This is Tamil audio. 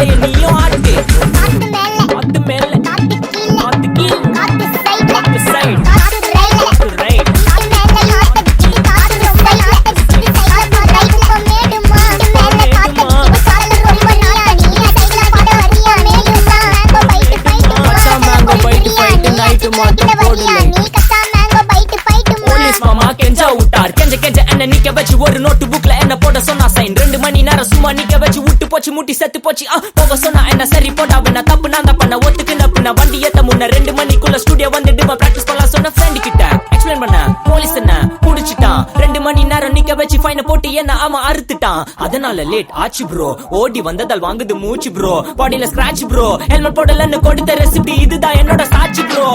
தலைய நீயும் ஆட்டு. காத்து மேல காத்து கீழ் காத்து சைடு காத்து ரைட். நிக்க வச்சு ஒரு நோட்டு புக்ல என்ன போட சொன்னா சைன். 2 மணி நேரம் சும்மா நிக்க வச்சு விட்டு போச்சு முட்டி செத்து போச்சு. போக சொன்னா என்ன சரி போட்டா வேணா தப்பு நான் தான் பண்ண ஒத்துக்கு நப்புனா வண்டி ஏத்த முன்ன 2 மணிக்குள்ள ஸ்டுடியோ வந்துட்டு பிராக்டிஸ் பண்ணலாம் சொன்ன ஃப்ரெண்ட் கிட்ட எக்ஸ்பிளைன் பண்ண. போலீஸ் என்ன புடிச்சிட்டான். 2 மணி நேரம் நிக்க வச்சு ஃபைனை போட்டு என்ன அவன் அறுத்துட்டான். அதனால லேட் ஆச்சு ப்ரோ. ஓடி வந்ததால் வாங்குது மூச்சு ப்ரோ. பாடியில ஸ்கிராட்ச் ப்ரோ. ஹெல்மெட் போடலன்னு கொடுத்த ரெசிபி இதுதான் என்னோட சாட்சி ப்ரோ.